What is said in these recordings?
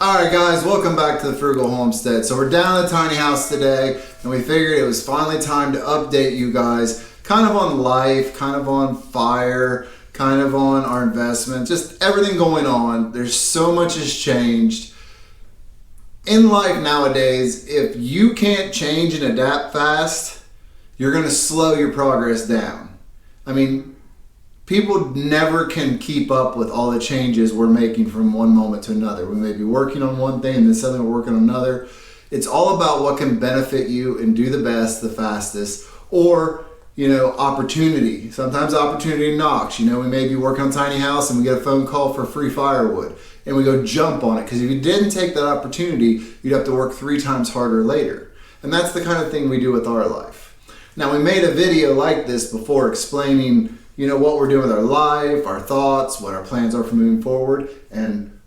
Alright guys, welcome back to the Frugal Homestead. So we're down at the tiny house today, and we figured it was finally time to update you guys kind of on life, kind of on F.i.r.e, kind of on our investment, just everything going on. There's so much has changed. In life nowadays, if you can't change and adapt fast, you're going to slow your progress down. I mean, people never can keep up with all the changes we're making from one moment to another. We may be working on one thing and then suddenly we're working on another. It's all about what can benefit you and do the best, the fastest, or, opportunity. Sometimes opportunity knocks. We may be working on a tiny house and we get a phone call for free firewood and we go jump on it, because if you didn't take that opportunity, you'd have to work 3 times harder later. And that's the kind of thing we do with our life. Now, we made a video like this before explaining what we're doing with our life, our thoughts, what our plans are for moving forward. And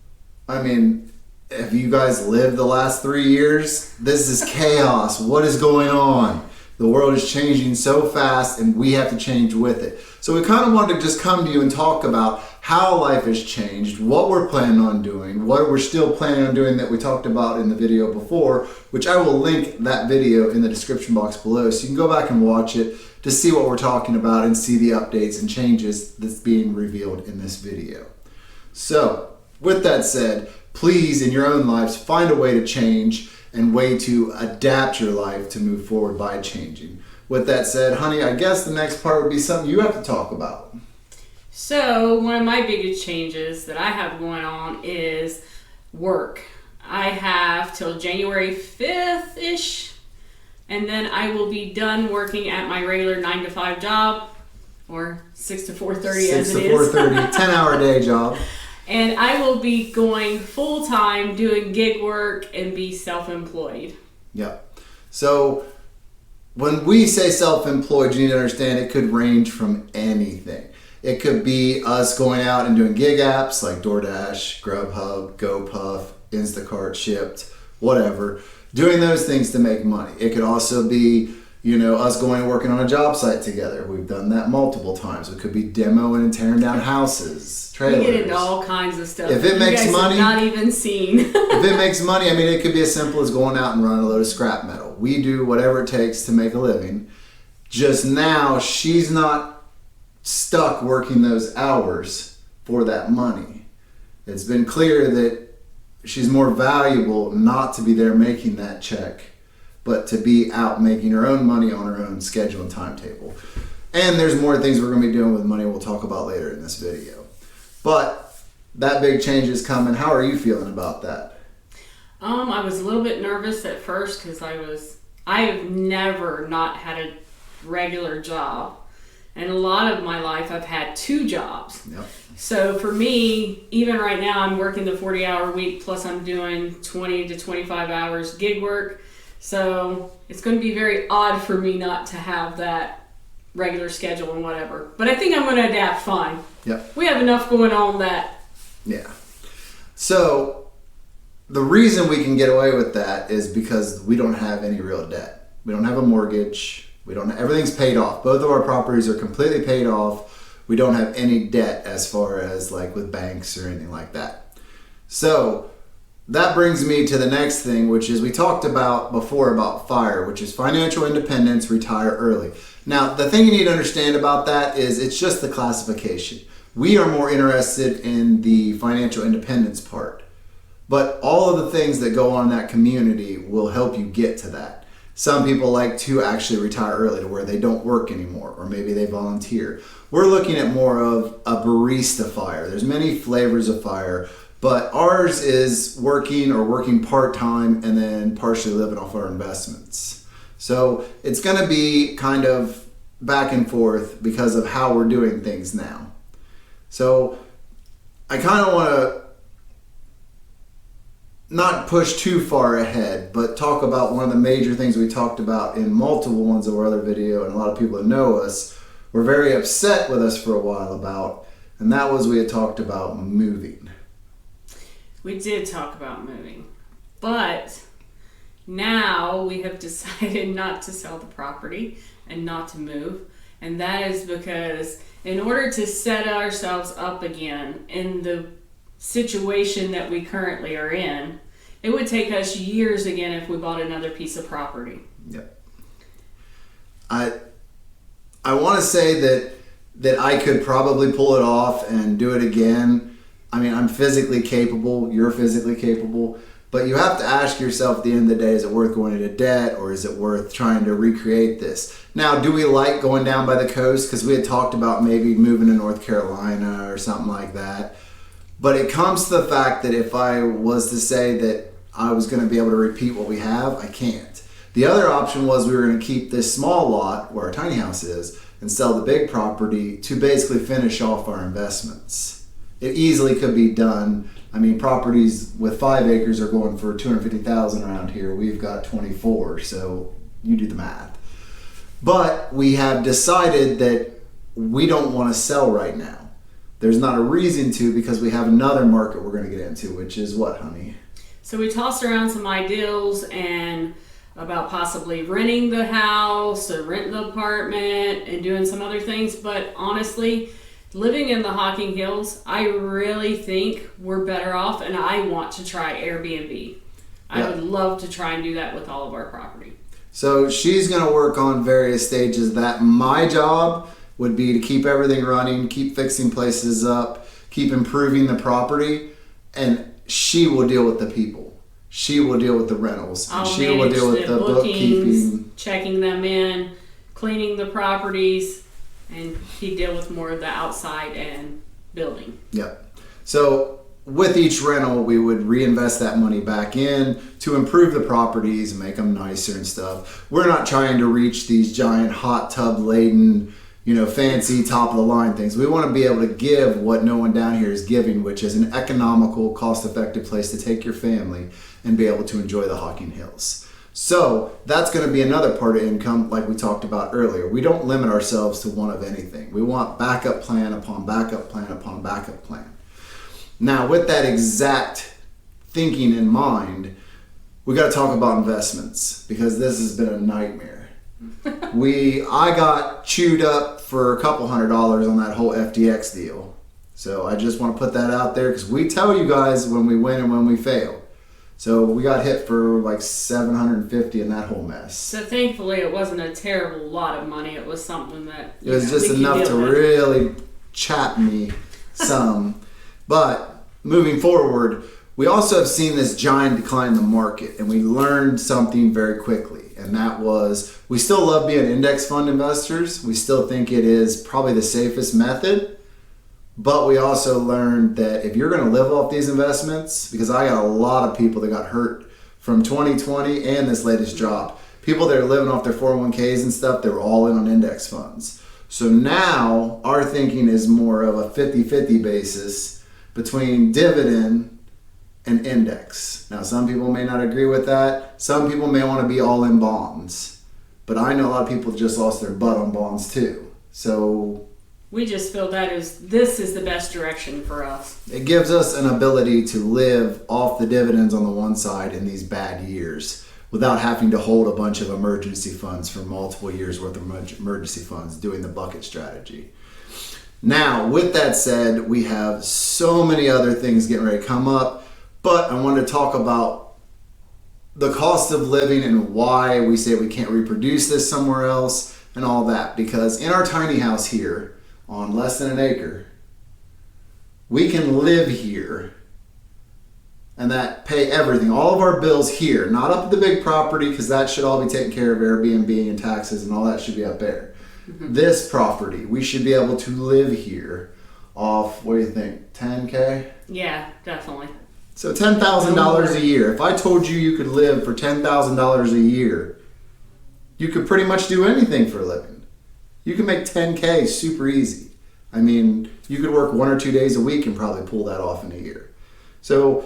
I mean, if you guys lived the last 3 years, this is chaos. What is going on? The world is changing so fast and we have to change with it. So we kind of wanted to just come to you and talk about how life has changed, what we're planning on doing, what we're still planning on doing that we talked about in the video before, which I will link that video in the description box below so you can go back and watch it to see what we're talking about and see the updates and changes that's being revealed in this video. So, with that said, please in your own lives find a way to change and way to adapt your life to move forward by changing. With that said, honey, I guess the next part would be something you have to talk about. So, one of my biggest changes that I have going on is work. I have till January 5th-ish, and then I will be done working at my regular 9 to 5 job, or 6 to 4:30 as it is. 6 to 4:30, 10-hour day job. And I will be going full-time doing gig work and be self-employed. Yep. So when we say self-employed, you need to understand it could range from anything. It could be us going out and doing gig apps like DoorDash, Grubhub, GoPuff, Instacart, Shipped, whatever. Doing those things to make money. It could also be, us going and working on a job site together. We've done that multiple times. It could be demoing and tearing down houses, trailers. We get into all kinds of stuff. If it makes money, have not even seen. If it makes money, it could be as simple as going out and running a load of scrap metal. We do whatever it takes to make a living. Just now, she's not stuck working those hours for that money. It's been clear that she's more valuable not to be there making that check, but to be out making her own money on her own schedule and timetable. And there's more things we're going to be doing with money we'll talk about later in this video. But that big change is coming. How are you feeling about that? I was a little bit nervous at first because I have never not had a regular job. And a lot of my life I've had 2 jobs. Yep. So for me, even right now I'm working the 40-hour week, plus I'm doing 20 to 25 hours gig work. So it's going to be very odd for me not to have that regular schedule and whatever. But I think I'm going to adapt fine. Yep. We have enough going on that. Yeah. So the reason we can get away with that is because we don't have any real debt. We don't have a mortgage. Everything's paid off. Both of our properties are completely paid off. We don't have any debt as far as like with banks or anything like that. So that brings me to the next thing, which is we talked about before about F.i.r.e, which is financial independence, retire early. Now, the thing you need to understand about that is it's just the classification. We are more interested in the financial independence part, but all of the things that go on in that community will help you get to that. Some people like to actually retire early to where they don't work anymore, or maybe they volunteer. We're looking at more of a barista F.i.r.e. There's many flavors of F.i.r.e, but ours is working part-time and then partially living off our investments. So it's going to be kind of back and forth because of how we're doing things now. So I kind of want to not push too far ahead, but talk about one of the major things we talked about in multiple ones of our other video, and a lot of people that know us were very upset with us for a while about, and that was we had talked about moving. We did talk about moving, but now we have decided not to sell the property and not to move. And that is because in order to set ourselves up again in the situation that we currently are in, it would take us years again if we bought another piece of property. Yep. I want to say that I could probably pull it off and do it again. I mean, I'm physically capable, you're physically capable, but you have to ask yourself at the end of the day, is it worth going into debt or is it worth trying to recreate this? Now, do we like going down by the coast? Because we had talked about maybe moving to North Carolina or something like that. But it comes to the fact that if I was to say that I was going to be able to repeat what we have, I can't. The other option was we were going to keep this small lot where our tiny house is and sell the big property to basically finish off our investments. It easily could be done. I mean, properties with 5 acres are going for $250,000 around here. We've got 24, so you do the math. But we have decided that we don't want to sell right now. There's not a reason to, because we have another market we're going to get into, which is what, honey? So we tossed around some ideals and about possibly renting the house or renting the apartment and doing some other things. But honestly, living in the Hocking Hills, I really think we're better off, and I want to try Airbnb. I would love to try and do that with all of our property. So she's going to work on various stages of that. My job would be to keep everything running, keep fixing places up, keep improving the property, and she will deal with the people. She will deal with the rentals. And she will deal with the bookkeeping. Checking them in, cleaning the properties, and he deal with more of the outside and building. Yep. So with each rental, we would reinvest that money back in to improve the properties and make them nicer and stuff. We're not trying to reach these giant hot tub laden, fancy top of the line things. We want to be able to give what no one down here is giving, which is an economical, cost-effective place to take your family and be able to enjoy the Hocking Hills. So that's going to be another part of income, like we talked about earlier. We don't limit ourselves to one of anything. We want backup plan upon backup plan upon backup plan. Now, with that exact thinking in mind, we got to talk about investments, because this has been a nightmare. I got chewed up for a couple $100 on that whole FTX deal. So I just want to put that out there, because we tell you guys when we win and when we fail. So we got hit for like $750 in that whole mess. So thankfully it wasn't a terrible lot of money. It was something that it was just enough to really chap me some. But moving forward, we also have seen this giant decline in the market, and we learned something very quickly. And that was, we still love being index fund investors. We still think it is probably the safest method. But we also learned that if you're going to live off these investments, because I got a lot of people that got hurt from 2020 and this latest drop, people that are living off their 401ks and stuff, they were all in on index funds. So now our thinking is more of a 50-50 basis between dividend and index. Now, some people may not agree with that. Some people may want to be all in bonds. But I know a lot of people just lost their butt on bonds too. So we just feel this is the best direction for us. It gives us an ability to live off the dividends on the one side in these bad years without having to hold a bunch of emergency funds for multiple years worth of emergency funds, doing the bucket strategy. Now, with that said, we have so many other things getting ready to come up, but I want to talk about the cost of living and why we say we can't reproduce this somewhere else and all that. Because in our tiny house here, on less than an acre, we can live here and that pay everything, all of our bills here, not up at the big property, because that should all be taken care of, Airbnb and taxes and all that should be up there. Mm-hmm. This property, we should be able to live here off, what do you think, 10K? Yeah, definitely. So $10,000 a year. If I told you could live for $10,000 a year, you could pretty much do anything for a living. You can make 10K super easy. I mean, you could work 1 or 2 days a week and probably pull that off in a year. So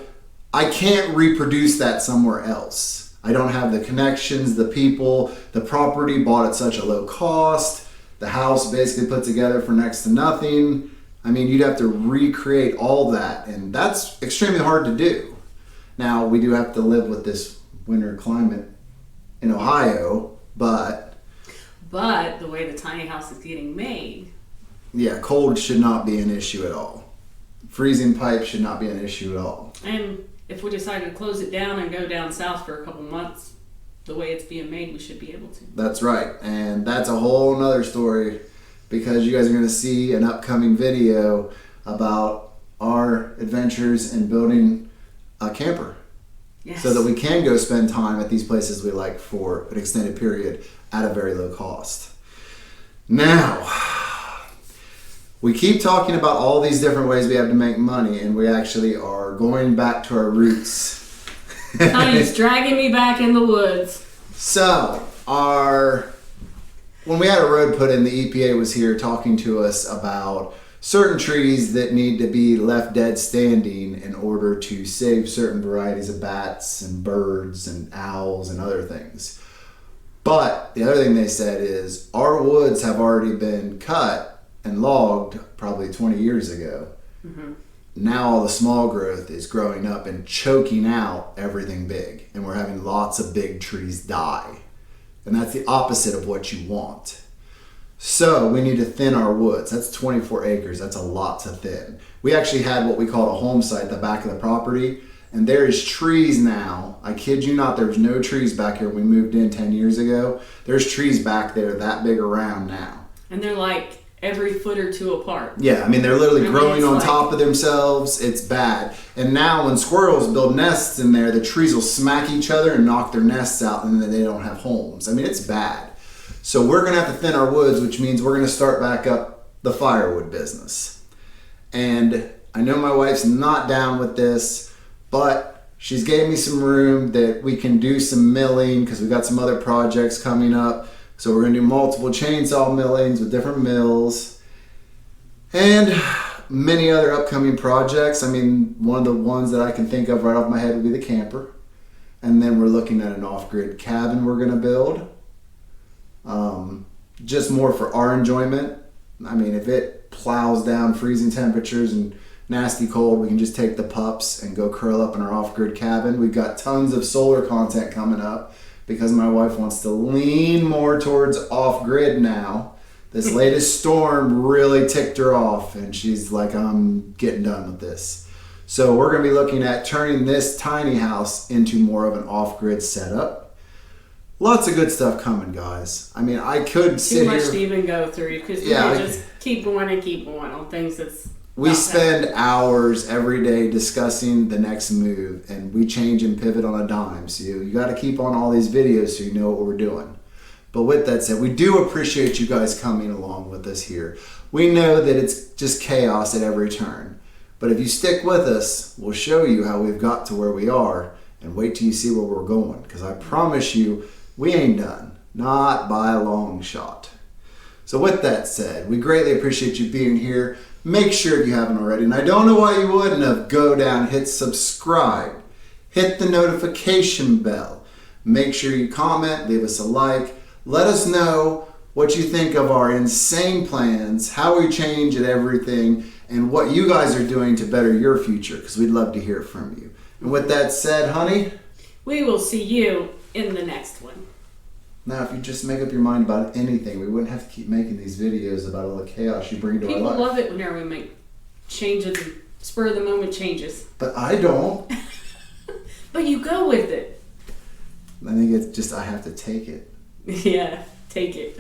I can't reproduce that somewhere else. I don't have the connections, the people, the property bought at such a low cost, the house basically put together for next to nothing. I mean, you'd have to recreate all that, and that's extremely hard to do. Now, we do have to live with this winter climate in Ohio, but But the way the tiny house is getting made. Yeah, cold should not be an issue at all. Freezing pipe should not be an issue at all. And if we decide to close it down and go down south for a couple months, the way it's being made, we should be able to. That's right. And that's a whole nother story, because you guys are going to see an upcoming video about our adventures in building a camper. Yes. So that we can go spend time at these places we like for an extended period at a very low cost. Now, we keep talking about all these different ways we have to make money, and we actually are going back to our roots. Tiny's dragging me back in the woods. So, when we had a road put in, the EPA was here talking to us about certain trees that need to be left dead standing in order to save certain varieties of bats and birds and owls and other things. But the other thing they said is our woods have already been cut and logged probably 20 years ago. Mm-hmm. Now all the small growth is growing up and choking out everything big, and we're having lots of big trees die. And that's the opposite of what you want. So we need to thin our woods. That's 24 acres. That's a lot to thin. We actually had what we called a home site at the back of the property, and there is trees now. I kid you not, there was no trees back here when we moved in 10 years ago. There's trees back there that big around now. And they're like every foot or two apart. Yeah, I mean, they're literally growing on top of themselves. It's bad. And now when squirrels build nests in there, the trees will smack each other and knock their nests out, and then they don't have homes. I mean, it's bad. So we're going to have to thin our woods, which means we're going to start back up the firewood business. And I know my wife's not down with this, but she's gave me some room that we can do some milling, because we've got some other projects coming up. So we're going to do multiple chainsaw millings with different mills and many other upcoming projects. I mean, one of the ones that I can think of right off my head would be the camper. And then we're looking at an off-grid cabin we're going to build. Just more for our enjoyment. I mean, if it plows down freezing temperatures and nasty cold, we can just take the pups and go curl up in our off-grid cabin. We've got tons of solar content coming up, because my wife wants to lean more towards off-grid now. This latest storm really ticked her off, and she's like, I'm getting done with this. So we're going to be looking at turning this tiny house into more of an off-grid setup. Lots of good stuff coming, guys. I mean, I could sit Too much here. to even go through, because we just keep going and keep going on things that's... We spend hours every day discussing the next move, and we change and pivot on a dime. So you got to keep on all these videos so you know what we're doing. But with that said, we do appreciate you guys coming along with us here. We know that it's just chaos at every turn. But if you stick with us, we'll show you how we've got to where we are, and wait till you see where we're going. Because I promise you, we ain't done. Not by a long shot. So with that said, we greatly appreciate you being here. Make sure if you haven't already, and I don't know why you wouldn't have, go down, hit subscribe, hit the notification bell. Make sure you comment, leave us a like. Let us know what you think of our insane plans, how we change at everything, and what you guys are doing to better your future, because we'd love to hear from you. And with that said, honey, we will see you in the next one. now if you just make up your mind about anything, we wouldn't have to keep making these videos about all the chaos you bring to our life. People love it whenever we make changes, spur of the moment changes. But I don't. But you go with it. I think it's just I have to take it. Yeah, take it.